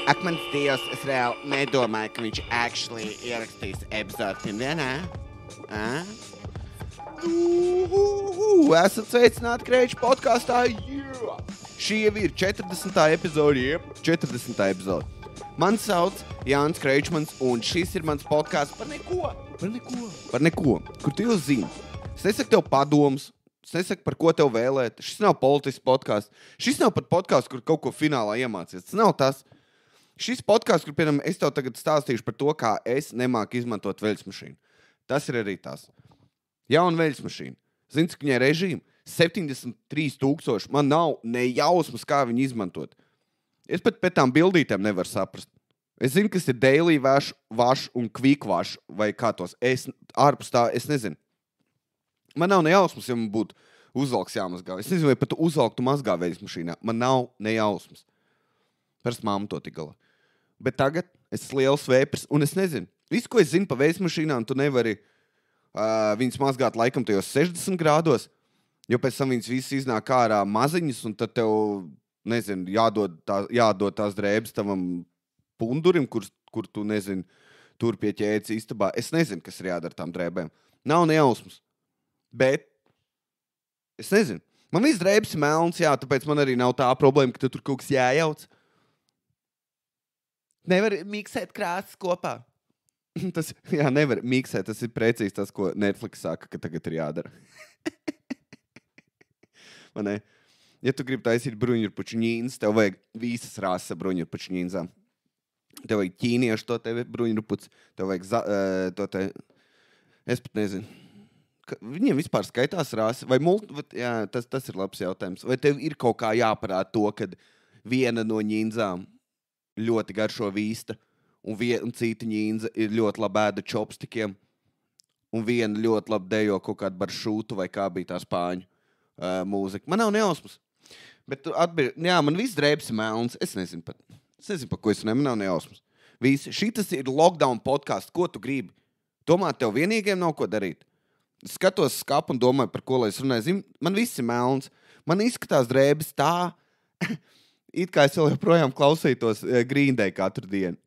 Ak, mans Dievs, es reāli nedomāju, ka viņš actually ierakstīs epizodu pirmdienā. Esat sveicināti Kreiču podkastā. Šī jau ir 40. epizode. 40. epizode. Mani sauc Jānis Kreičmans, un šis ir mans podcasts par neko. Par neko, kur tu jau zini. Es nesaku tev padomus, es nesaku, par ko tev vēlēt. Šis nav politisks podcasts. Šis nav pat podcasts, kur kaut ko finālā iemācies. Tas nav tas. Šis podcasts, kur, piemēram, es tev tagad stāstīšu par to, kā es nemāku izmantot veļas mašīnu. Tas ir arī tas. Jauna veļas mašīna. Zini, cik viņai režīma? 73,000. Man nav ne jausmas, kā viņu izmantot. Es pat pēc tām bildītēm nevaru saprast. Es zinu, kas ir daily wash un quick wash vai kā tos. Ārpus tā, es nezinu. Man nav ne jausmas, ja man būtu uzvalks jāmazgā. Es nezinu, vai pat uzvalktu mazgā veļas mašīnā. Man nav ne jausmas. Parasti māma to tik galā. Bet tagad es esmu liels vēpers, un es nezinu. Visu, ko es zinu pa veļas mašīnām, tu nevari viņas mazgāt laikam tajos 60 grādos, jo pēc tam viņas visas iznāk ārā maziņas, un tad tev, nezinu, jādod tās drēbes tavam pundurim, kur tu, nezinu, tur pie ķēdes istabā. Es nezinu, kas ir jādara tām drēbēm. Nav nejausmas. Bet es nezinu. Man viss drēbes ir melns, jā, tāpēc man arī nav tā problēma, ka tur kaut kas jājauc. Nevar miksēt krāsas kopā. Tas, jā, nevar miksēt. Tas ir precīzi tas, ko Netflix saka, ka tagad ir jādara. Man ne? Ja tu gribi taisīt bruņurpuču ņīnas, tev vajag visas rāsas bruņurpuču ņīnzām. Tev vajag ķīniešu to tevi bruņurputs, tev vajag to te... Es pat nezinu. Viņiem vispār skaitās rāsas. Vai jā, tas ir labs jautājums. Vai tev ir kaut kā jāparāda to, kad viena no ņīnzām ļoti garšo vīsta, un cita ņīnza ir ļoti labi ēda čopstikiem, un viena ļoti labi dejo kaut kādu baršūtu, vai kā bija tā spāņu mūzika. Man nav nejausmas. Bet jā, man viss drēbes ir melns. Es nezinu, par ko es runāju, man nav nejausmas. Šitas ir lockdown podcasts. Ko tu gribi? Domāt, tev vienīgiem nav ko darīt. Es skatos skapu un domāju, par ko lai es runāju. Zinu, man viss ir melns. Man izskatās drēbes tā... It kā es vēl joprojām klausītos Green Day katru dienu.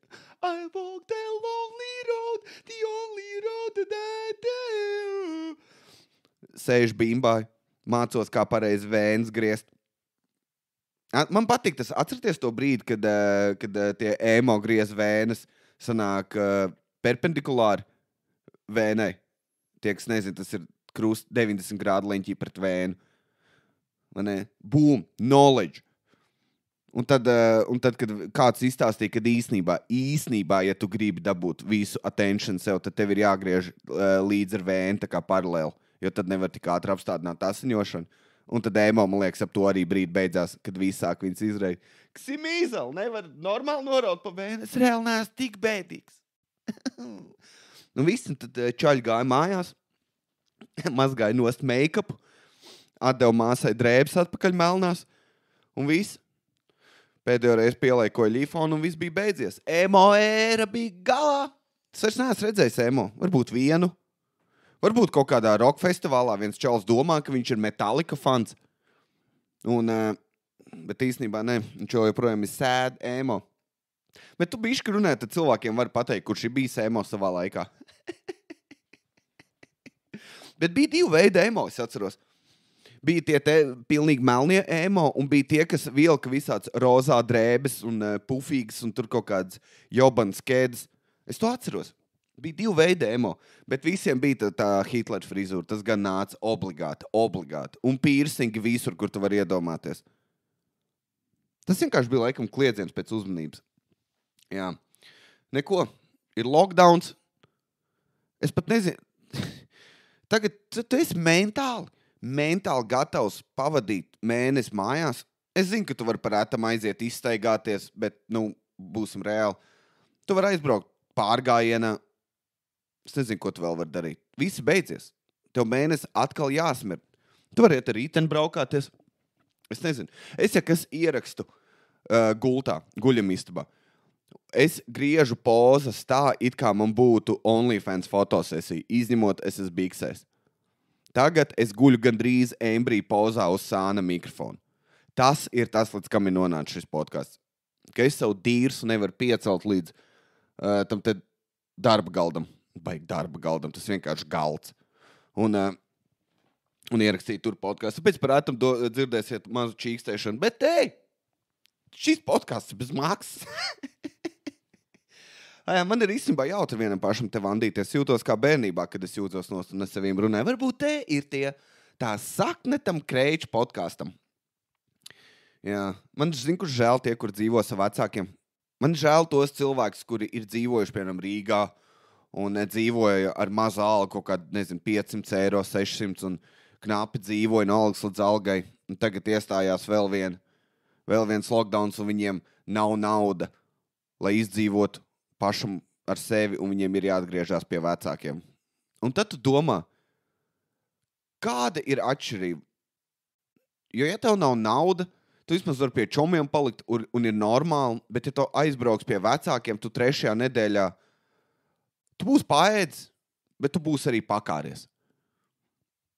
I walk the lonely road, the only road that I do. Sēžu bimbāju, mācos, kā pareizi vēns griezt. Man patīk tas, atcerieties to brīdi, kad tie emo griez vēnes sanāk perpendikulāri vēnai. Tie, kas nezinu, tas ir krust 90 grādu leņķī pret vēnu. Boom, knowledge. Un tad, kad kāds izstāstīja, kad īsnībā, ja tu gribi dabūt visu attention sev, tad tev ir jāgriež līdz ar vēnu, tā kā paralēli, jo tad nevar tik ātri apstādināt asiņošanu. Un tad emo, man liekas, ap to arī brīdi beidzās, kad visi sāk viņas izreit. Kas ir mīzeli, nevar normāli noraut pa vēnu, es reāli neesmu tik bēdīgs. Nu viss, un tad čaļi gāja mājās, mazgāja nost make-upu, atdeva māsai drēbes atpakaļ melnās, un viss. Pēdējo reizi pielaikoja līfonu un viss bija beidzies. Emo ēra bija galā. Es vairs neesmu redzējis emo. Varbūt vienu. Varbūt kaut kādā rock festivālā viens čals domā, ka viņš ir Metallica fans. Bet īstenībā ne. Viņš joprojām ir sad emo. Bet tu bišķi runā, tad cilvēkiem var pateikt, kurš ir bijis emo savā laikā. Bet bija divi veidi emo, es atceros. Bija tie pilnīgi melnie emo, un bija tie, kas vilka visāds rozā drēbes un pufīgas, un tur kaut kādas jobanas kēdes. Es to atceros. Bija divi veidi emo, bet visiem bija tā Hitler frizūra. Tas gan nāca obligāti. Un piercingi visur, kur tu vari iedomāties. Tas vienkārši bija laikam kliedziens pēc uzmanības. Jā. Neko. Ir lockdowns. Es pat nezinu. Tagad tu esi mentāli gatavs pavadīt mēnesi mājās. Es zinu, ka tu vari par ētam aiziet izstaigāties, bet, būsim reāli. Tu vari aizbraukt pārgājienā. Es nezinu, ko tu vēl vari darīt. Visi beidzies. Tev mēnesi atkal jāsmirt. Tu vari iet ar rīteni braukāties. Es nezinu. Es, ja kas ierakstu gultā, guļamistabā, es griežu pozas tā, it kā man būtu OnlyFans fotosesija, izņemot es esmu biksēs. Tagad es guļu gandrīz embriju pozā uz sāna mikrofonu. Tas ir tas, līdz kam ir nonācis šis podcasts. ka es savu dīrsu nevaru piecelt līdz tam te darba galdam. Baigi darba galdam, tas vienkārši galds. Un ierakstīt tur podkāstu. Tāpēc par ētam dzirdēsiet mazu čīkstēšanu. Bet, šis podkāsts ir bez maksas. Man ir īstenībā jautri vienam pašam te vandīties. Jūtos kā bērnībā, kad es jūtos nost un es saviem runāju. Varbūt te ir tā sakne tam Kreiča podkāstam. Jā. Man kurš žēl tie, kur dzīvo savu vecākiem. Man žēl tos cilvēkus, kuri ir dzīvojuši, piemēram, Rīgā un dzīvoja ar mazu algu, kaut kādu, 500 eiro, 600 un knapi dzīvoja no algas līdz algai. Un tagad iestājās vēl viens lockdowns un viņiem nav nauda, lai izdzīvotu pašam ar sevi, un viņiem ir jāatgriežās pie vecākiem. Un tad tu domā, kāda ir atšķirība? Jo, ja tev nav nauda, tu vismaz vari pie čomiem palikt, un ir normāli, bet ja tu aizbrauks pie vecākiem, tu 3. nedēļā, tu būsi paēdis, bet tu būsi arī pakāries.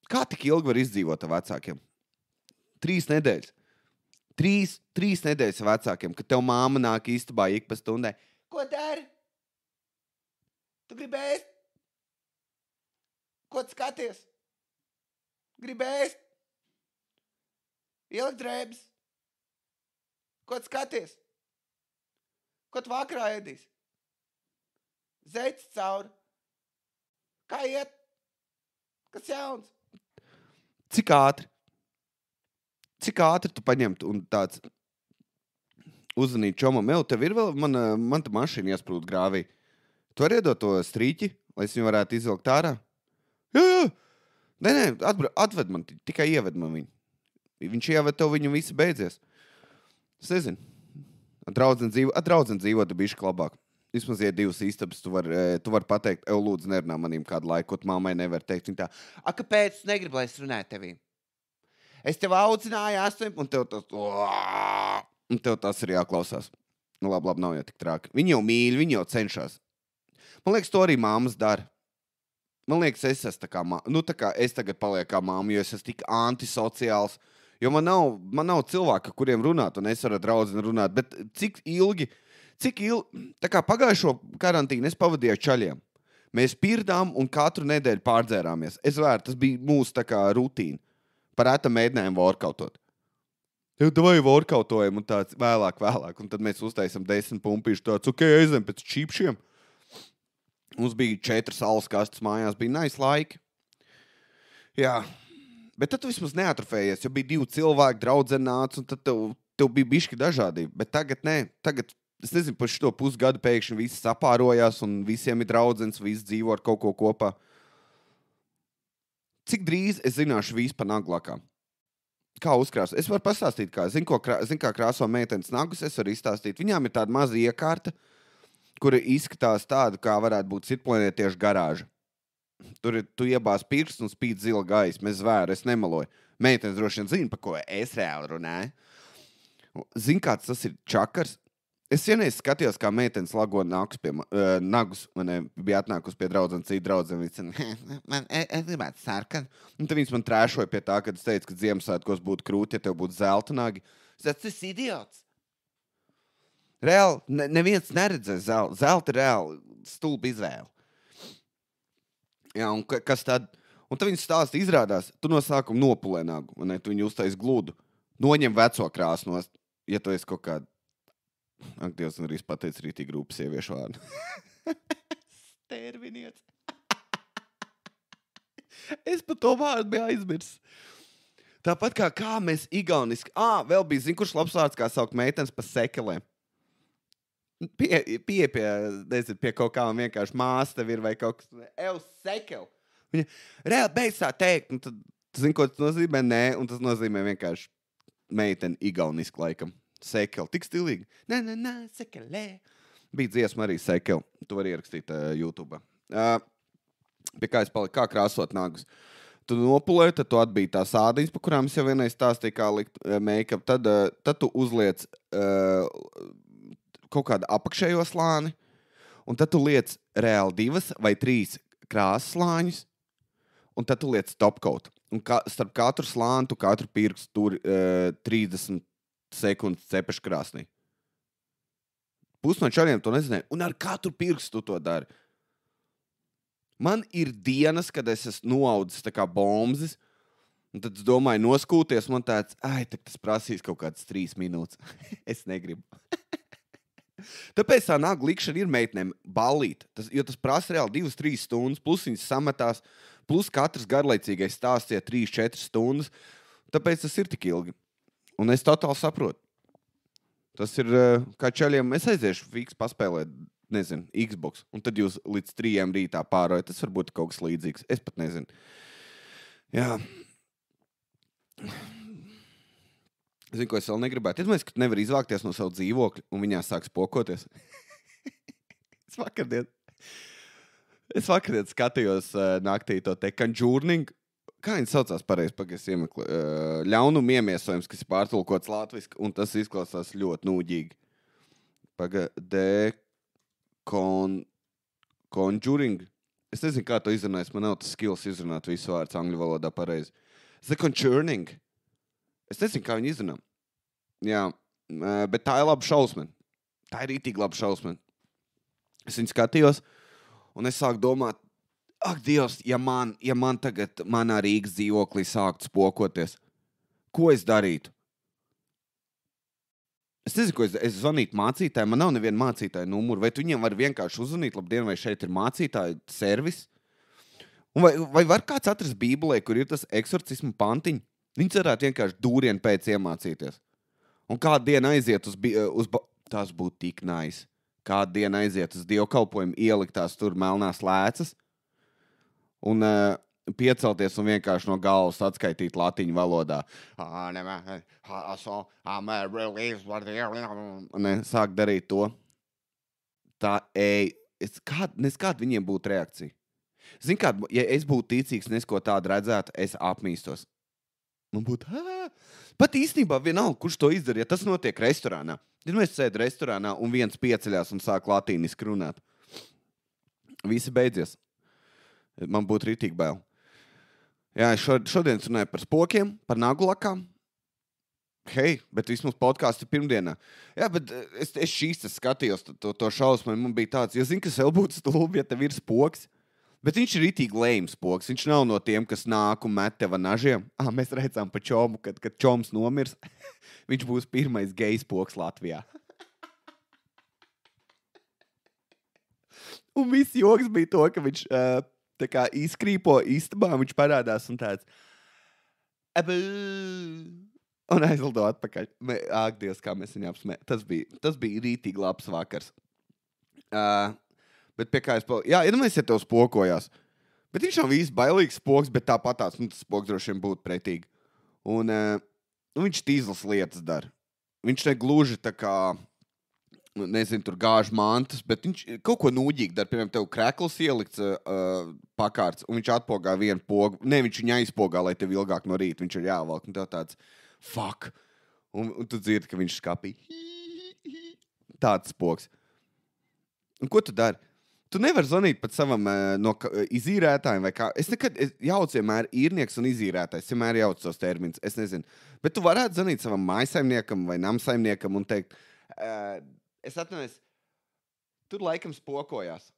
Kā tik ilgi var izdzīvot ar vecākiem? 3 nedēļas. 3 nedēļas vecākiem, kad tev māma nāk istabā ik pa stundai. Ko dari? Tu gribi ēst? Ko tu skaties? Gribi ēst? Ielikt drēbes? Ko tu skaties? Ko tu vakarā ēdīsi? Zeicis cauri? Kā iet? Kas jauns? Cik ātri? Cik ātri tu paņemt un tāds uzzvanīt čomam, tev ir vēl, man ta mašīna iesprūd grāvī. Tu vari iedot to strīķi, lai es viņu varētu izvilkt ārā? Jā. Nē, atved man, tikai ieved man viņu. Viņš ieved tev, viņu visi beidzies. Es nezinu. Draudzene dzīvo, tu bišķi labāk. Vismaz, ja 2 istabas, tu vari pateikt, lūdzu, nerunā manīm kādu laiku, ko tu mammai nevar teikt. Viņa tā, kāpēc tu negribi, lai es runāju tevī? Es tev audzināju 8, un tev tas ir jāklausās. Nu, labi, nav jau tik trāki. Viņi jau mīļ, viņi jau cenšas. Man liekas, to arī māmas dara. Man liekas, es esmu tā kā es tagad palieku kā māma, jo es esmu tik antisociāls. Jo man nav cilvēka, kuriem runāt, un es ar draudzeni runāt. Bet cik ilgi, tā kā pagājušo karantīnu es pavadīju čaļiem. Mēs pirdām un katru nedēļu pārdzērāmies. Tas bija mūsu tā kā rutīna. Par ētam mēģinājumu workoutot. Vai workoutojam un tāds vēlāk. Un tad mēs uztaisam 10 pumpīšu tāds, aizem pēc čīpšiem. Mums bija 4 saules kastes mājās, bija nice laiki. Jā, bet tad tu vismaz neatrofējies, jo bija 2 cilvēki, draudzene nāca, un tad tev bija bišķi dažādība. Bet tagad nē, es nezinu, par šo pusgadu pēkšņi visi sapārojās, un visiem ir draudzenes, visi dzīvo ar kaut ko kopā. Cik drīz es zināšu visu pa naglakām? Kā uzkrās? Es varu pastāstīt, kā krāso meitenes nagus, es varu izstāstīt. Viņām ir tāda maza iekārta, kura izskatās tādu, kā varētu būt citplanētiešu garāža. Tur tu iebāz pirksts un spīd zila gaisma. Es nemaloju. Meitenes droši vien zina, par ko es reāli runāju. Zini, kāds tas ir čakars? Es vienreiz skatījos, kā meitenes lago nagus. Man bija atnākusi pie draudzenes, cita draudzene. Es gribētu sarkanu. Un tad viņas man trēšoja pie tā, kad es teicu, ka Ziemassvētkos būtu krūti, ja tev būtu zelta nagi. Es teicu, tas ir idiots. Reāli, neviens neredzēs zelta. Zelta ir reāli stulba izvēle. Jā, un kas tad? Un tad viņas stāsta izrādās, tu no sākuma nopulē nagu, un tu viņu uztais gludu. Noņem veco krāsu nost, ja tu esi kaut kāda. Ak, Dievs, un arī es pateicu rītīgi rūpas sieviešu vārdu. Stērviniec. Es par to vārdu biju aizmirs. Tāpat kā mēs igauniski. Vēl bija, zin, kurš labs vārds, kā saukt meitenes pa sekelēm. Pie kaut kā vienkārši māsa tev ir vai kaut kas. Sekel. Viņa reāli beidz tā teikt. Un tad, tu zini, ko tas nozīmē? Nē, un tas nozīmē vienkārši meiteni igauniski laikam. Sekel. Tik stilīgi. Nē, sekelē. Bija dziesma arī sekel. Tu vari ierakstīt YouTube. Pie kā es paliku, kā krāsot nagus. Tu nopulēji, tad tu atbīji tās ādiņas, pa kurām es jau vienreiz stāstīju, kā likt make-up. Tad tu uzliec kaut kādu apakšējo slāni, un tad tu liec reāli 2 vai 3 krāsas slāņus, un tad tu liec topcoat. Un starp katru slāni tu katru pirkstu tur 30 sekundes cepešu krāsnī. Pus no čaļiem to nezināja. Un ar katru pirkstu tu to dari. Man ir dienas, kad es esmu noaudzis tā kā bombzis, un tad es domāju noskūties, man tāds, tas prasīs kaut kādas 3 minūtes. Es negribu. Tāpēc tā nāga likšana ir meitnēm ballīt, jo tas prasa reāli 2-3 stundas, plus viņas sametās, plus katrs garlaicīgais stāsts 3-4 stundas, tāpēc tas ir tik ilgi. Un es totāli saprotu. Tas ir, kā čaļiem, es aiziešu fiks paspēlēt, nezinu, Xbox, un tad jūs līdz 3 rītā pārojat. Tas varbūt kaut kas līdzīgs. Es pat nezinu. Jā. Zinu, ko es vēl negribētu. Iedomājies, ka tu nevari izvākties no savu dzīvokļu, un viņā sāks pokoties. Es vakardien skatījos naktī to te Conjuring. Kā viņi saucās pareizi, pagaidās iemeklē? Ļaunumu iemiesojums, kas ir pārtulkots latviski, un tas izklausās ļoti nūģīgi. Conjuring. Es nezinu, kā to izrunājas. Man nav tas skills izrunāt visu vārds angļu valodā pareizi. The Conjuring. Es nezinu, kā viņi izrunā. Jā, bet tā ir laba šausmena. Tā ir rītīgi laba šausmena. Es viņu skatījos, un es sāku domāt, ak, Dievs, ja man tagad manā Rīgas dzīvoklī sāktu spokoties, ko es darītu? Es nezinu, ko es zvanītu mācītāju, man nav neviena mācītāja numuru, vai tu viņiem var vienkārši uzvanīt, labdien, vai šeit ir mācītāja servis? Un vai var kāds atrast Bībelē, kur ir tas eksorcismu pantiņi? Viņi varētu vienkārši dūrienu pēc iemācīties. Un kādu dienu aiziet tas būtu tik nice. Kādu dienu aiziet uz dievkalpojumu, ieliktās tur melnās lēcas, un piecelties un vienkārši no galvas atskaitīt latiņu valodā. Sāk darīt to. Kāda viņiem būtu reakcija? Zini, ja es būtu ticīgs, nes ko tādu redzētu, es apmīstos. Man būtu, pat īstenībā vienalga, kurš to izdara, ja tas notiek restorānā. Ja mēs sēd restorānā un viens pieceļās un sāk latīniski runāt. Visi beidzies. Man būtu ritīgi bail. Jā, es šodien runāju par spokiem, par nagu lakām. Hei, bet vismaz podkāsts ir pirmdienā. Jā, bet es šīs skatījos to šausmu, man bija tāds, jo zini, kas vēl būtu stulbi, ja tev ir spoks. Bet viņš ir ritīgi lējums spoks. Viņš nav no tiem, kas nāk un met tev nažiem. Mēs redzām pa čomu, kad čoms nomirs. Viņš būs pirmais gejs spoks Latvijā. Un viss joks bija to, ka viņš tā kā izkrīpo istabā, viņš parādās un tāds un aizlido atpakaļ. Ak, Dievs, kā mēs viņu apsmē. Tas bija rītīgi labs vakars. Bet pie kā es jā, iedomājies, ja tev spokojās. Bet viņš nav viss bailīgs spoks, bet tāpatās, tas spoks droši vien būtu pretīgi. Un viņš tīzlas lietas dara. Viņš negluži tā kā, nezinu, tur gāž mantas, bet viņš kaut ko nūģīgi dara. Piemēram, tev krekls ielikts pakārts, un viņš atpogā vienu pogu. Ne, viņš viņu aizpogā, lai tev ilgāk no rīta viņš ir jāvalk. Un tev tāds, fuck. Un tu dzirdi, ka viņš skapī. Tāds spoks. Un ko tu dari? Tu nevari zvanīt pat savam izīrētājiem vai kā. Es jaucu vienmēr īrnieks un izīrētājs. Vienmēr jaucu tos terminus. Es nezinu. Bet tu varētu zvanīt savam mājsaimniekam vai namsaimniekam un teikt, es atceros, tur laikam spokojās.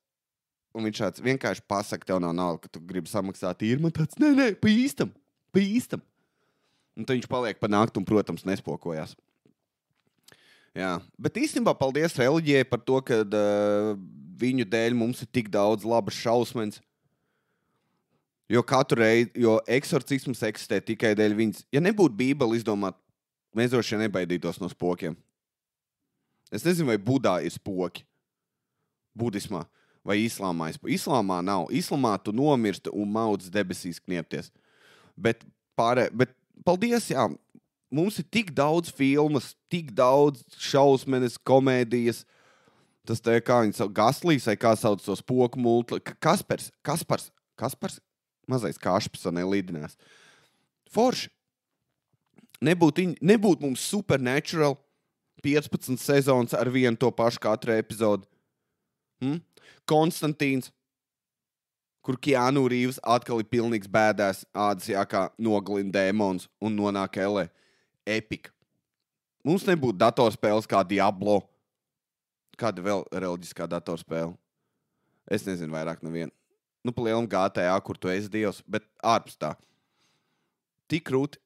Un viņš tāds vienkārši pasaka, tev nav nauda, ka tu gribi samaksāt īri. Man tāds, nē, pa īstam. Un tad viņš paliek pa nakti un, protams, nespokojās. Jā, bet īstenībā paldies reliģijai par to, ka viņu dēļ mums ir tik daudz labas šausmenes. Jo katru reizi, jo eksorcisms eksistē tikai dēļ viņas. Ja nebūtu Bībeli izdomāt, mēs droši vien nebaidītos no spokiem. Es nezinu, vai Budā ir spoki. Budismā vai islāmā. Islāmā nav. Islāmā tu nomirsti un maudz debesīs kniepties. Bet paldies, jā. Mums ir tik daudz filmas, tik daudz šausmenes, komēdijas. Tas te kā viņi sauc, Gaslīs, vai kā sauc to spoku multli. Kaspars. Mazais Kašps, nelīdinās. Forši. Nebūtu mums Supernatural 15 sezonas ar vienu to pašu katru epizodu. Konstantīns, kur Keanu Reeves atkal ir pilnīgs bēdās, ādas jākā nogalina dēmons un nonāk L.A. Epic. Mums nebūtu datorspēles kā Diablo, Kāda vēl reliģiskā datorspēle? Es nezinu vairāk nevienu. Nu, pa lielam GTA, kur tu esi dievs, bet ārpus tā. Tik krūti.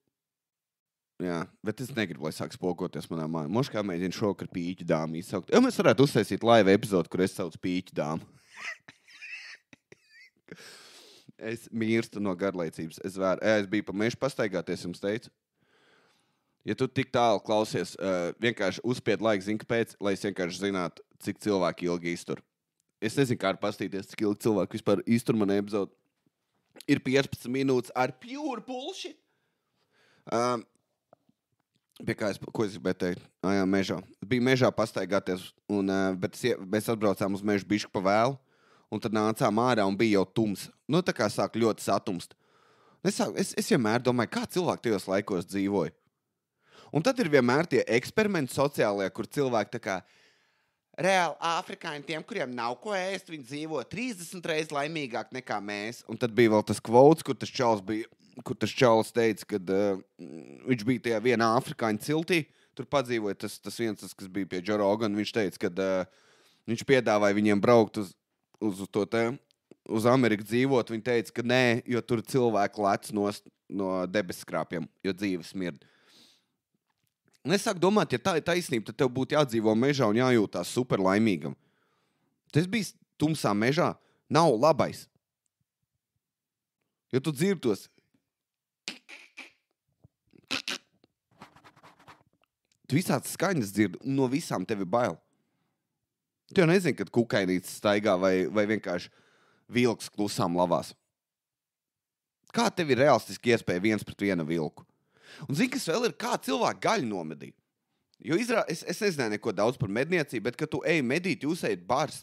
Jā, bet es negribu, lai sāk spokoties manā mājā. Moš kā mēģina šokar pīķu dāmu izsaukt. Ja mēs varētu uztaisīt live epizodu, kur es saucu pīķu dāmu. Es mirstu no garlaicības. Es biju pa mežu pastaigāties, jums teicu. Ja tu tik tālu klausies, vienkārši uzspied laiku, zini, kāpēc, lai es vienkārši zinātu, cik cilvēki ilgi iztur. Es nezinu, kā pastīties, cik ilgi cilvēki vispār iztur man epizodu. Ir 15 minūtes ar pure bullshit. Pie kā ko es gribēju teikt? Jā, mežā. Bija mežā pastaigāties, bet mēs atbraucām uz mežu bišķi pa vēlu, un tad nācām ārā un bija jau tums. Nu, tā kā sāk ļoti satumst. Es vienmēr domāju, kā cilvēki tajos laikos dzīvoja. Un tad ir vienmēr tie eksperimenti sociālajie, kur cilvēki tā kā reāli afrikāņi tiem, kuriem nav ko ēst, viņi dzīvo 30 reizes laimīgāk nekā mēs. Un tad bija vēl tas kvots, kur tas čalis teica, kad viņš bija tajā vienā afrikāņu ciltī, tur padzīvoja tas viens, kas bija pie Joe Rogan, viņš teica, kad viņš piedāvāja viņiem braukt uz Ameriku dzīvot, viņi teica, ka nē, jo tur cilvēki lec no debesskrāpiem, jo dzīve smird. Un es sāku domāt, ja tā ir taisnība, tad tev būtu jādzīvo mežā un jājūtās super laimīgam. Tas bija tumsā mežā, nav labais. Jo tu dzirtos. Tu visāds skaņas dzirdi, un no visām tevi bail. Tu jau nezini, kad kukainītis staigā vai vienkārši vilks klusām lavās. Kā tev ir realistiski iespēja 1-1 vilku? Un zini, kas vēl ir, kā cilvēki gaļu nomedīja. Jo es nezināju neko daudz par medniecību, bet, kad tu ej medīt, jūs ejat bars.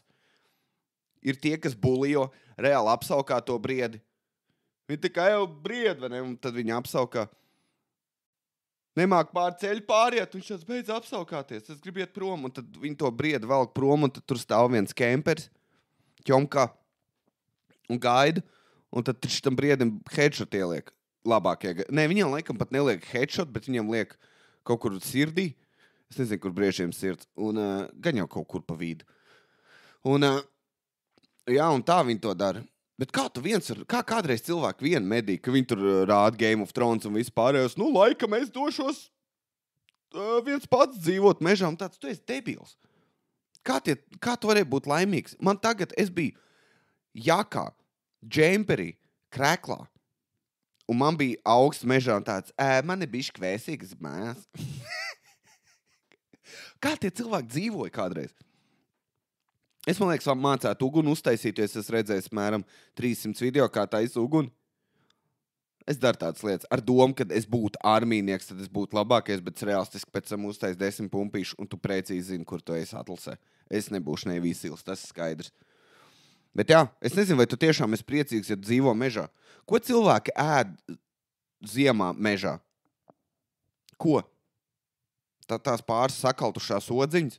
Ir tie, kas bulijo, reāli apsaukā to briedi. Viņi tikai jau briedi, vai ne? Un tad viņi apsaukā. Nemāk pār ceļu pāriet, un viņš tāds beidz apsaukāties. Es gribu iet prom, un tad viņi to briedi velk prom, un tad tur stāv viens kempers, ķomkā, un gaida, un tad tam briedim headshot ieliek. Labākie. Nē, viņam laikam pat neliek headshot, bet viņam liek kaut kur sirdī. Es nezinu, kur briežiem sirds. Un gan jau kaut kur pa vidu. Un tā viņi to dara. Bet kā kādreiz cilvēki vien medī, ka viņi tur rāda Game of Thrones un vispārējos, nu, laikam es došos viens pats dzīvot mežā, un tāds, tu esi debils. Kā tu varēji būt laimīgs? Man tagad, es biju jakā, džemperī, kreklā. Un man bija augsts mežā un tāds, man ir bišķi kvēsīgas mājās. Kā tie cilvēki dzīvoja kādreiz? Es, man liekas, mācētu uguni uztaisīt, jo es redzēju, mēram, 300 video, kā taisa uguni. Es daru tādas lietas ar domu, ka es būtu armīnieks, tad es būtu labākais, bet realistiski pēc tam uztais 10 pumpīšu, un tu precīzi zini, kur tu esi atlasē. Es nebūšu nevisils, tas ir skaidrs. Bet jā, es nezinu, vai tu tiešām esi priecīgs, ja dzīvo mežā. Ko cilvēki ēd ziemā mežā? Ko? Tās pāris sakaltušās odziņas?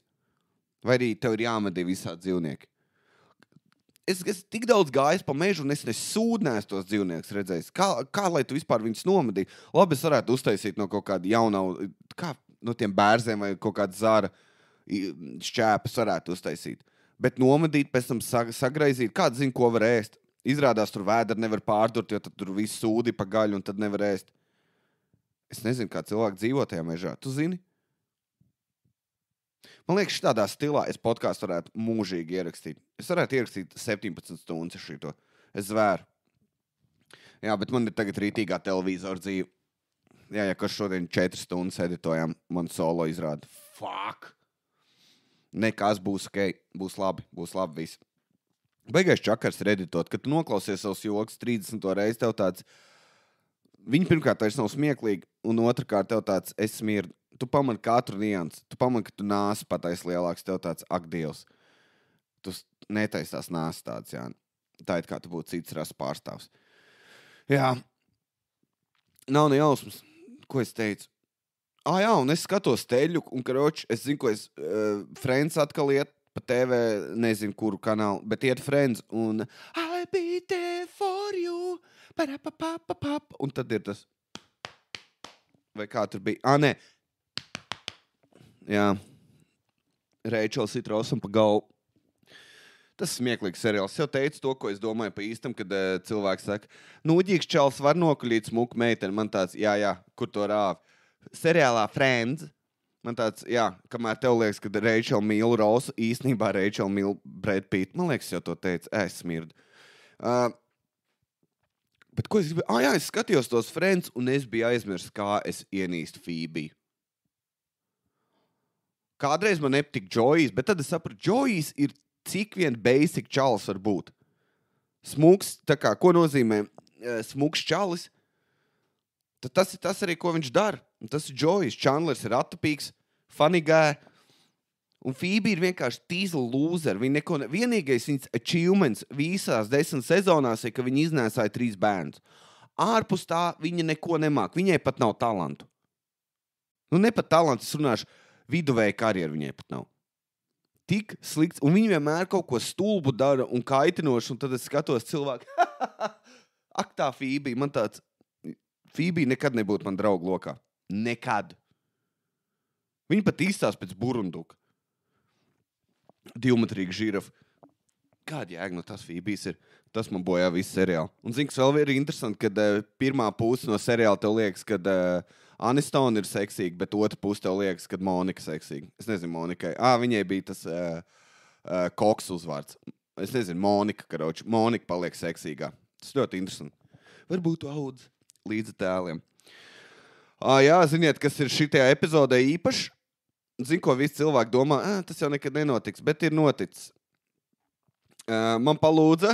Vai arī tev ir jāmedī visādi dzīvnieki? Es tik daudz gājis pa mežu, un es nesūdnēs tos dzīvniekus redzējis. Kā lai tu vispār viņus nomedī? Labi, es varētu uztaisīt no kaut kāda jaunā, kā no tiem bērziem vai kaut kāda zara šķēpas varētu uztaisīt. Bet nomedīt, pēc tam sagraizīt, kāds zina, ko var ēst. Izrādās, tur vēderi nevar pārdurt, jo tad tur viss sūdi pa gaļu un tad nevar ēst. Es nezinu, kā cilvēki dzīvo tajā mežā. Tu zini? Man liekas, tādā stilā es podcastu varētu mūžīgi ierakstīt. Es varētu ierakstīt 17 stundas šito. Es zvēru. Jā, bet man ir tagad rītīgā televīzora dzīve. Jā, kas šodien 4 stundas editojām, man solo izrāda. Fuck! Nekas būs ok, būs labi viss. Beigais čakars ir editot, kad tu noklausies savus joks 30. reizi, tev tāds, viņi pirmkārt vairs nav smieklīgi, un otrkārt tev tāds, es smirdu. Tu pamani katru niansu, tu pamani, ka tu nāsi patais lielāks, tev tāds, ak, Dievs. Tu netaisās nāsi tāds, jā. Tā ir kā tu būtu cits rases pārstāvs. Jā. Nav ne jausmas. Ko es teicu? Jā, un es skatos teļu, un karoči, es zinu, ko Friends atkal iet pa TV, nezinu, kuru kanālu, bet iet Friends, un I'll be there for you, un tad ir tas, vai kā tur bija, nē, jā, Rachel sit Rossam pa galvu. Tas smieklīgs seriāls. Es jau teicu to, ko es domāju pa īstam, kad cilvēks saka, nūģīgs čals var nokuļīt smuku meiteni. Man tāds, jā, kur to rāv. Seriālā Friends. Man tāds, kamēr tev liekas, ka Rachel mīl Rosu, īstenībā Rachel mīl Brad Pitt. Man liekas, jau to teicu, es smirdu. Bet ko es gribēju? Es skatījos tos Friends, un es biju aizmirsis, kā es ienīstu Phoebe. Kādreiz man nepatika Joey's, bet tad es sapratu, Joey's ir cik vien basic čalis var būt. Smuks, tā kā, ko nozīmē smuks čalis? Tad tas ir tas arī, ko viņš dara. Un tas ir Joey's. Chandlers ir atapīgs, funny guy. Un Phoebe ir vienkārši tīzla loser. Vienīgais viņas achievements visās 10 sezonās ir, ka viņa iznēsāja 3 bērnus. Ārpus tā viņa neko nemāk. Viņai pat nav talantu. Ne pat talantu, es runāšu, viduvēja karjeru viņai pat nav. Tik slikts, un viņi vienmēr kaut ko stulbu dara un kaitinošu, un tad es skatos cilvēku. Ak, tā Phoebe, man tāds, Phoebe nekad nebūtu man draugu lokā. Nekad. Viņa pat izstās pēc burunduka. Divmetrīga žirafa. Kāda jēga no tās Phoebes ir? Tas man bojā visu seriālu. Un zini, kas vēl ir interesanti, kad pirmā puse no seriāla tev liekas, kad Aniston ir seksīga, bet otra puse tev liekas, kad Monika seksīga. Es nezinu, Monikai. Viņai bija tas koks uzvārds. Es nezinu, Monika, karoči. Monika paliek seksīgā. Tas ļoti interesanti. Varbūt audz līdzi tēliem. Ziniet, kas ir šitajā epizodē īpaši? Zinu, ko visi cilvēki domā, tas jau nekad nenotiks, bet ir noticis. Man palūdza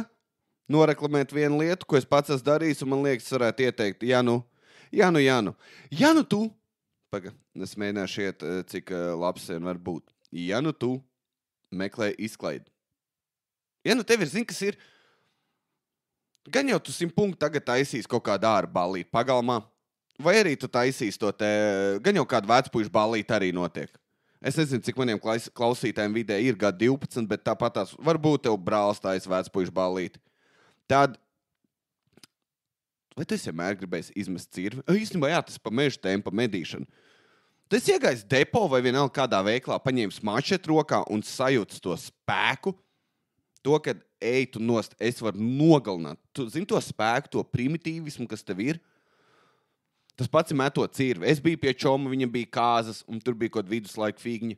noreklamēt vienu lietu, ko es pats esmu darījis, un man liekas, varētu ieteikt, Ja nu tu, es mēģināšu iet, cik labs vien var būt. Ja nu tu meklē izklaidi. Ja nu tev ir, zini, kas ir, gan jau tu 100 punktu tagad taisīs kaut kādu āru ballīti pagalmā, vai arī tu taisīs to te, gan jau kādu vecpuišu ballīti arī notiek. Es nezinu, cik maniem klausītājiem vidē ir gadu 12, bet tāpatās varbūt tev brālis taisa vecpuišu ballīti. Tad, vai tu esi vienmēr gribējis izmest cirvi? Īstenībā tas pa mežu tēmu, pa medīšanu. Tu esi iegājis depo vai vienalga kādā veiklā, paņēmis mačetu rokā un sajūtas to spēku, to, kad tu nost, es varu nogalināt. Tu zini to spēku, to primitīvismu, kas tev ir? Tas pats ir metot cirvi. Es biju pie čoma, viņam bija kāzas, un tur bija kaut viduslaika figņa.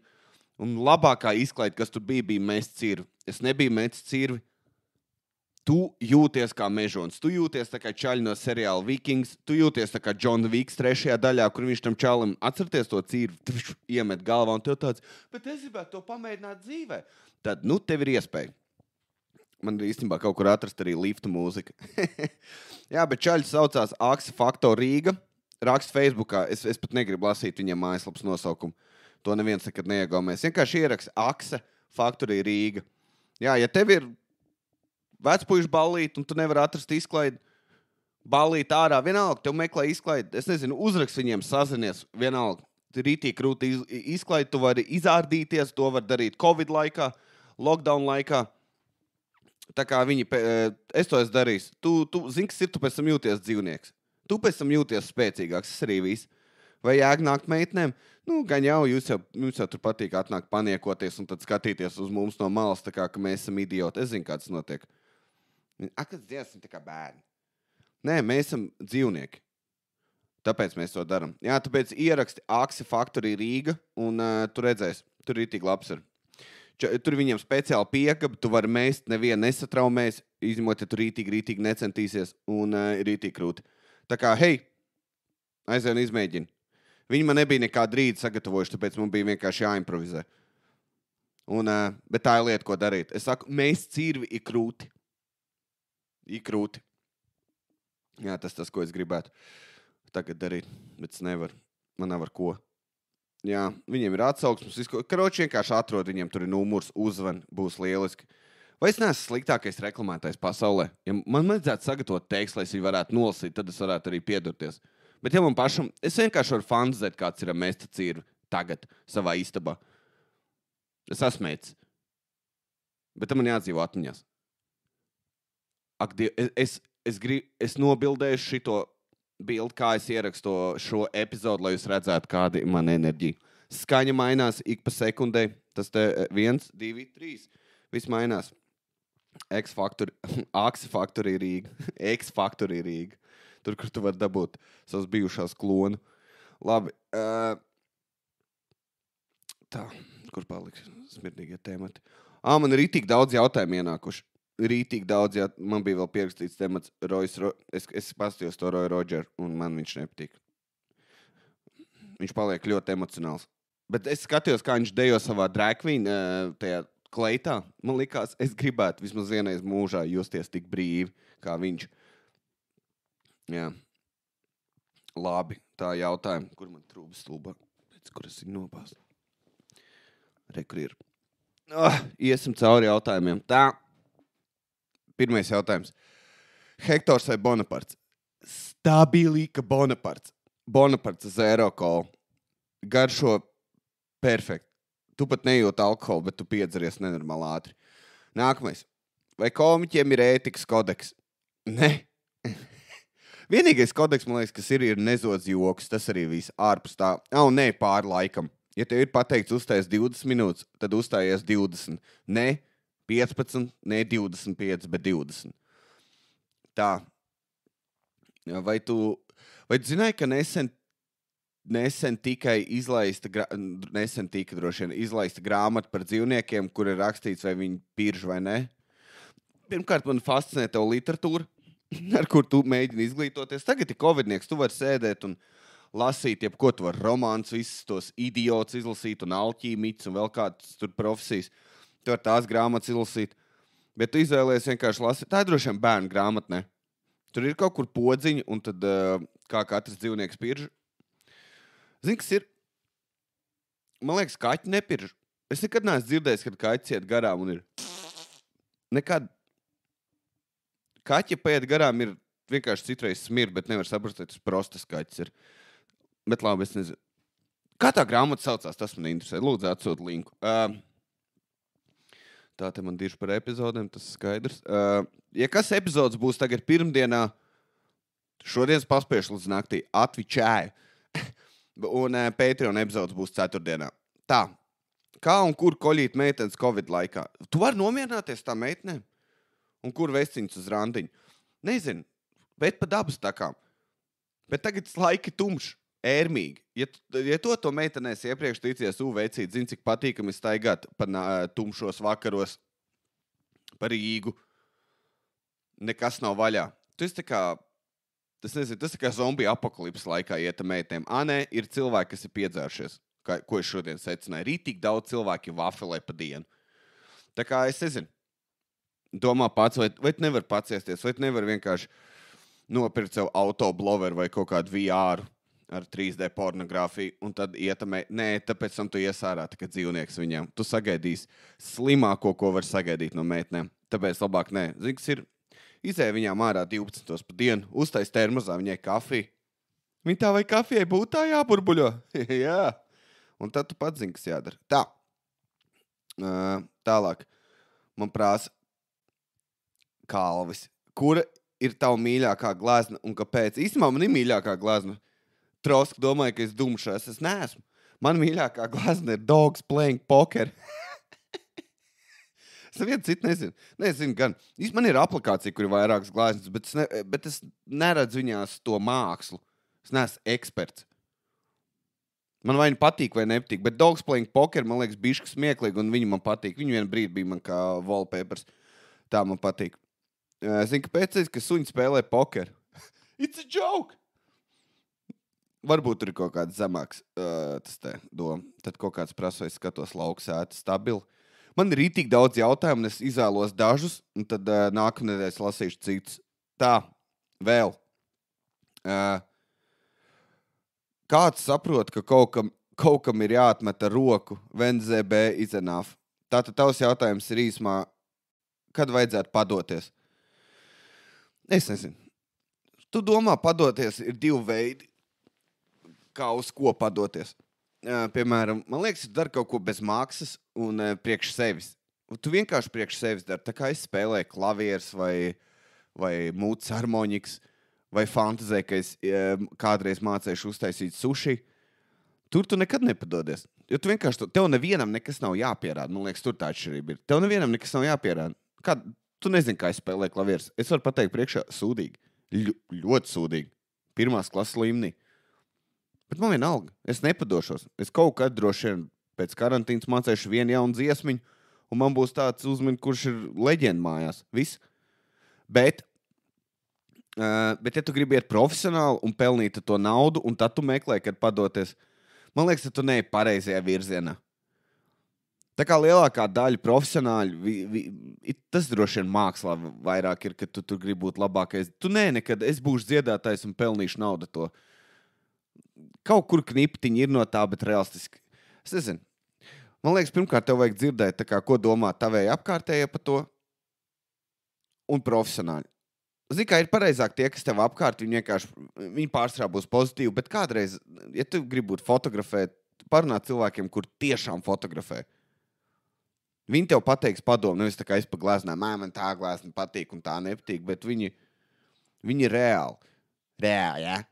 Un labākā izklaide, kas tur bija mest cirvi. Es nebiju metis cirvi. Tu jūties kā mežons. Tu jūties tā kā čaļi no seriāla Vikings. Tu jūties tā kā John Wicks 3. daļā, kur viņš tam čalim atcerties to cirvi, iemet galvā, un tev tāds, bet es gribētu to pamēģināt dzīvē. Tad, tev ir iespēja. Man ir īstenībā kaut kur atrast arī lifta mūzika. Jā, bet čaļi saucās Axe Factor Rīga. Rakst Facebookā, es pat negribu lasīt viņam mājaslapas nosaukumu. To neviens nekad neiegomēs. Vienkārši ierakst Axe Factory Rīga. Jā, ja tev ir vecpuišu ballīti un tu nevar atrast izklaidi ballīti ārā, vienalga, tev meklē izklaidi. Es nezinu, uzrakst viņiem, sazinies, vienalga. Rītī krūti izklaidi, tu vari izārdīties, to var darīt Covid laikā, lockdown laikā. Tā kā viņi, es to esmu darījis. Tu zini, kas ir, tu pēc tam jūties dzīvnieks. Tu pēc tam jūties spēcīgāks, es arī visu. Vai jāk nākt meitnēm? Gan jau, jums jau tur patīk atnākt paniekoties un tad skatīties uz mums no malas, tā kā, ka mēs esam idioti. Es zinu, kā tas notiek. Kāds dievs, esam tā kā bērni. Nē, mēs esam dzīvnieki. Tāpēc mēs to daram. Jā, tāpēc ieraksti Axe Factory Rīga un tu redzēsi, tur ir tik labs ir. Tur viņiem speciāli piekaba, tu vari mest, nevienu nesatraumēs, izņemot, ja tu rītīgi necentīsies un rītīgi krūti. Tā kā, hei, aizvien izmēģini. Viņi man nebija nekādu rītu sagatavojuši, tāpēc man bija vienkārši jāimprovizē. Bet tā ir lieta, ko darīt. Es saku, mēs cirvi ir krūti. Ir krūti. Jā, tas, ko es gribētu tagad darīt, bet es nevaru. Man nav ar ko. Jā, viņiem ir atsauksmes. Karoči vienkārši atrod, viņiem tur ir numurs, uzvan, būs lieliski. Vai es neesmu sliktākais reklamētājs pasaulē? Ja man vajadzētu sagatavot tekstu, lai es viņu varētu nolasīt, tad es varētu arī piedurties. Bet ja man pašam, es vienkārši varu fantazēt, kāds ir mesta cirvi tagad savā istabā. Es esmu mēģis. Bet tam man jāatdzīvo atmiņās. Ak, es nobildēšu šito bildi, kā es ierakstu šo epizodu, lai jūs redzētu, kāda ir mana enerģija. Skaņa mainās ik pa sekundē. Tas te 1, 2, 3. Viss mainās. X-Factory Rīga. X-Factory Rīga. Tur, kur tu vari dabūt savus bijušās klonu. Labi. Tā, kur paliks smirdīgie temati? Man ir rītīgi daudz jautājumu ienākuši. Rītīgi daudz, man bija vēl pierakstīts temats es pastījos to Roy Roger, un man viņš nepatīk. Viņš paliek ļoti emocionāls. Bet es skatījos, kā viņš dejo savā drag queen tajā kleitā. Man likās, es gribētu vismaz vienreiz mūžā justies tik brīvi, kā viņš. Jā. Labi, tā jautājumi. Kur man trūba stulba? Pēc, kur es viņu nopāstu? Kur ir? Iesim cauri jautājumiem. Tā. Pirmais jautājums. Hektors vai Bonaparts? Stabilika Bonaparts. Bonaparts zero call. Garšo perfekt. Tu pat nejūti alkoholu, bet tu piedzeries nenormāli ātri. Nākamais. Vai komiķiem ir ētikas kodeks? Ne. Vienīgais kodeks, man liekas, kas ir nezodz joks. Tas arī viss ārpus tā. Nē, pāri laikam. Ja tev ir pateikts uzstājies 20 minūtes, tad uzstājies 20. Ne 15, ne 25, bet 20. Tā. Vai tu zināji, ka nesen tikai izlaista grāmata par dzīvniekiem, kur ir rakstīts, vai viņi pirž vai ne? Pirmkārt, man fascinē tev literatūra, ar kur tu mēģini izglītoties. Tagad ir covidnieks, tu vari sēdēt un lasīt, jebko tu vari romāns, visus tos idiots izlasīt un alķīmits un vēl kādas tur profesijas. Tu vari tās grāmatas izlasīt, bet tu izvēlies vienkārši lasīt. Tā ir droši vien bērnu grāmata, ne? Tur ir kaut kur podziņi, un tad kā katrs dzīvnieks pirž. Zini, kas ir? Man liekas, kaķi nepirž. Es nekad neesmu dzirdējis, kad kaķis iet garām un ir. Nekad. Kaķi paiet garām ir vienkārši citreiz smir, bet nevar saprast, ka tas prostas kaķis ir. Bet labi, es nezinu. Kā tā grāmata saucās? Tas man interesē. Lūdzu, atsūt linku. Tā te man dirž par epizodēm, tas skaidrs. Ja kas epizodes būs tagad pirmdienā, šodienas paspiešu līdz naktī, atvičēju. Un Patreon epizodes būs ceturtdienā. Tā. Kā un kur koļīt meitenes Covid laikā? Tu vari nomierināties tā meitenēm? Un kur vest viņus uz randiņu? Nezinu, bet pa dabas takām. Bet tagad laiki tumšs, ērmīgi. Ja to meitenēs iepriekš ticies UVC, zini, cik patīkami staigāt pa tumšos vakaros pa Rīgu. Nekas nav vaļā. Tas tā kā zombiju apakalips laikā ieta meitēm. Nē, ir cilvēki, kas ir piedzēršies, ko es šodien secināju. Rītīgi daudz cilvēki vafelē pa dienu. Tā kā es nezinu. Domā pats, vai tu nevar paciesties, vai tu nevar vienkārši nopirkt sev autobloveru vai kaut kādu VR ar 3D pornogrāfiju, un tad ietamē, nē, tāpēc tam tu iesārā, tā kā dzīvnieks viņam. Tu sagaidīsi slimāko, ko var sagaidīt no meitnēm. Tāpēc labāk nē. Zini, kas ir? Izēja viņām ārā 12 pa dienu, uztais termozā viņai kafiju. Viņa tā vai kafijai būtu tā jāburbuļo? Jā. Un tad tu pats zini, kas jādara. Tā. Tālāk. Man prāsa Kalvis. Kura ir tava mīļākā glezna un kāpēc? Īstenībā man ir mīļākā glezna. Trosk domāju, ka es dumšos. Es neesmu. Man mīļākā glezna ir Dogs Playing Poker. Es nevienu citu nezinu. Nezinu gan. Man ir aplikācija, kur ir vairākas gleznas, bet es neredzu viņās to mākslu. Es neesmu eksperts. Man vai patīk vai nepatīk, bet Dogs Playing Poker, man liekas, bišķi smieklīgi, un viņi man patīk. Viņi vienu brīdi bija man kā wallpapers. Tā man patīk. Zinu, kāpēc ka suņi spēlē poker. It's a joke! Varbūt tur ir kaut kāds zemāks tas te doma. Tad kaut kāds prasa, es skatos lauksēti stabili. Man ir rītīgi daudz jautājumu, un es izvēlos dažus, un tad nākamnedēļ es lasīšu citus. Tā, vēl. Kāds saprot, ka kaut kam ir jāatmet ar roku, VNZB is enough. Tātad tavs jautājums ir īsumā, kad vajadzētu padoties? Es nezinu. Tu domā, padoties ir divi veidi, kā uz ko padoties. Piemēram, man liekas, tu dari kaut ko bez maksas un priekš sevis. Tu vienkārši priekš sevis dari. Tā kā es spēlēju klavieres vai mūts harmonikas, vai fantazēju, ka es kādreiz mācēšu uztaisīt suši. Tur tu nekad nepadodies. jo tu vienkārši, tev nevienam nekas nav jāpierāda. Man liekas, tur tā atšķirība ir. Tev nevienam nekas nav jāpierāda. Tu nezini, kā es spēlēju klavierus. Es varu pateikt priekšā sūdīgi. Ļoti sūdīgi. 1. klases līmenī. Bet man vienalga. Es nepadošos. Es kaut kad droši vien pēc karantīnas mācēšu vienu jaunu dziesmiņu, un man būs tāds uzmini, kurš ir leģenda mājās. Viss. Bet ja tu gribi iet profesionāli un pelnīt to naudu, un tad tu meklē, kad padoties, man liekas, ka tu neej pareizajā virzienā. Tā kā lielākā daļa profesionāļu, tas droši vien mākslā vairāk ir, ka tu tur gribi būt labākais. Tu nekad, es būšu dziedātājs un pelnīšu naudu to. Kaut kur kniptiņi ir no tā, bet realistiski. Es nezinu. Man liekas, pirmkārt, tev vajag dzirdēt, ko domā tavēji apkārtējie par to un profesionāļi. Zini, kā ir pareizāk tie, kas tev apkārt, viņi pārstrā būs pozitīvi, bet kādreiz, ja tu gribi būt fotografēt, parunāt cilvēkiem, kur tiešām fotografē. Viņi tev pateiks padomu, nevis tā kā es pa glāznām, man tā glāzna patīk un tā nepatīk, bet viņi ir reāli. Reāli, ja?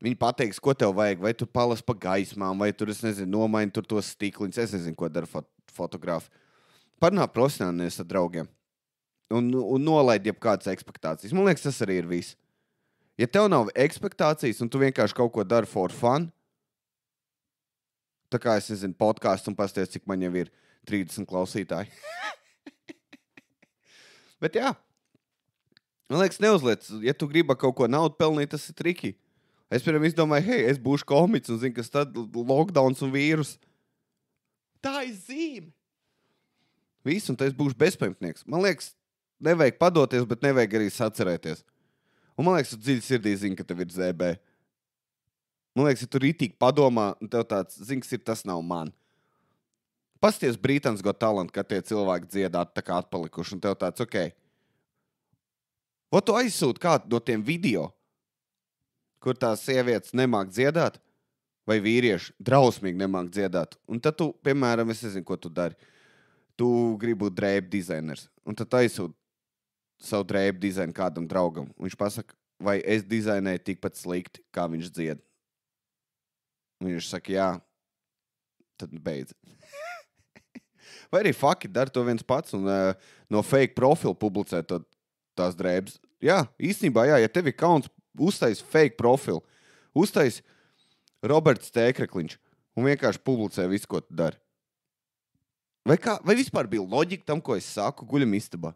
Viņi pateiks, ko tev vajag, vai tu palas pa gaismām, vai tur, es nezinu, nomaini tur tos stikliņus, es nezinu, ko dara fotografi. Parunā profesionāli nevis ar draugiem. Un nolaid jebkādas ekspektācijas. Man liekas, tas arī ir viss. Ja tev nav ekspektācijas un tu vienkārši kaut ko dari for fun, tā kā es nezinu, podcasts un pasties, cik man jau ir 30 klausītāji. Bet jā, man liekas, neuzliec, ja tu gribi kaut ko naudu pelnīt, tas ir triki. Es pirms izdomāju, hei, es būšu komiķis un zinu, kas tad lockdowns un vīrus. Tā ir zīme. Viss, un tad es būšu bezpajumtnieks. Man liekas, nevajag padoties, bet nevajag arī sacerēties. Un man liekas, tu dziļi sirdī zini, ka tev ir ZB. Man liekas, ja tu rītīgi padomā, un tev tāds, zini, kas ir, tas nav man. Pasties Britain's Got Talent, ka tie cilvēki dziedāt tā kā atpalikuši, un tev tāds, ok. Vai tu aizsūti kādu no tiem video, kur tās sievietes nemāk dziedāt, vai vīrieši drausmīgi nemāk dziedāt. Un tad tu, piemēram, es nezinu, ko tu dari. Tu gribi būt drēbu dizainers. Un tad aizsūti savu drēbu dizainu kādam draugam. Un viņš pasaka, vai es dizainēju tikpat slikti, kā viņš dzied. Un viņš saka, jā. Tad beidz. Vai arī fuck it, dara to viens pats un no fake profilu publicē tās drēbes. Jā, īstenībā, jā, ja tev ir kauns, uztais fake profilu, uztais Roberts Tēkrekliņš un vienkārši publicē visu, ko tu dari. Vai vispār bija loģika tam, ko es saku guļamistabā?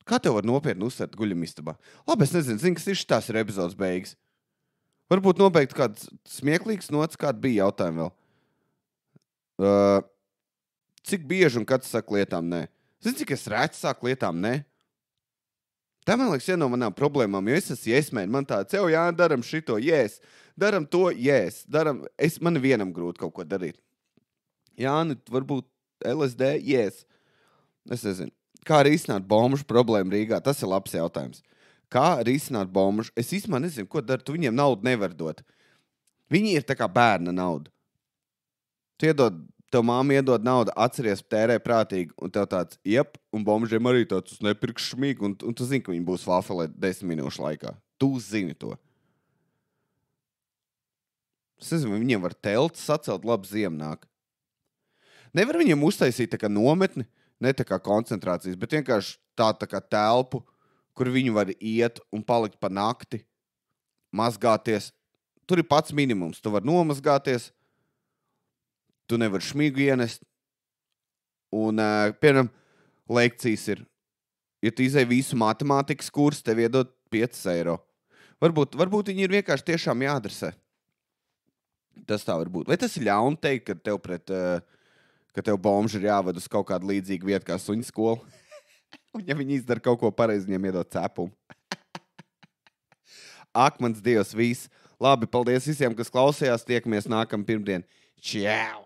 Kā tev var nopietni uzsvērt guļamistabā? Labi, es nezinu, kas ir šitās ir epizodes beigas. Varbūt nobeigt kāds smieklīgs nots, kāda bija jautājumi vēl. Cik bieži un kad saka lietām nē? Zini, cik es rēci saku lietām nē? Tā, man liekas, viena no manām problēmām, jo es esmu iesmēni, man tāds, jā, daram šito, yes, daram to, yes, man vienam grūti kaut ko darīt. Jā, varbūt LSD, yes. Es nezinu. Kā risināt bombušu problēmu Rīgā? Tas ir labs jautājums. Kā risināt bombušu? Es īstenībā nezinu, ko dara. Tu viņiem naudu nevar dot. Viņi ir tā kā bērna nauda. Tev māma iedod naudu, atceries, tērē prātīgi, un tev tāds, jep, un bombužiem arī tāds, nepirkšu šmīgi, un tu zini, ka viņi būs vafelē 10 minūšu laikā. Tu zini to. Es nezinu, viņiem var telts sacelt, labi ziemnāk. Nevar viņiem uztaisīt tā kā nometni, ne tā kā koncentrācijas, bet vienkārši tā kā telpu, kur viņi var iet un palikt pa nakti, mazgāties. Tur ir pats minimums. Tu var nomazgāties, tu nevar šmigu ienest, un, piemēram, lekcijas ir. Ja tu izēji visu matemātikas kursu, tev iedod 5 eiro. Varbūt viņi ir vienkārši tiešām jāadresē. Tas tā var būt. Vai tas ir ļauni teikt, ka tev bomži ir jāved uz kaut kādu līdzīgu vietu kā suņu skolu? Un ja viņi izdara kaut ko pareizi, viņiem iedod cepumu. Ak, mans Dievs, viss. Labi, paldies visiem, kas klausījās. Tiekamies nākamā pirmdien. Čau!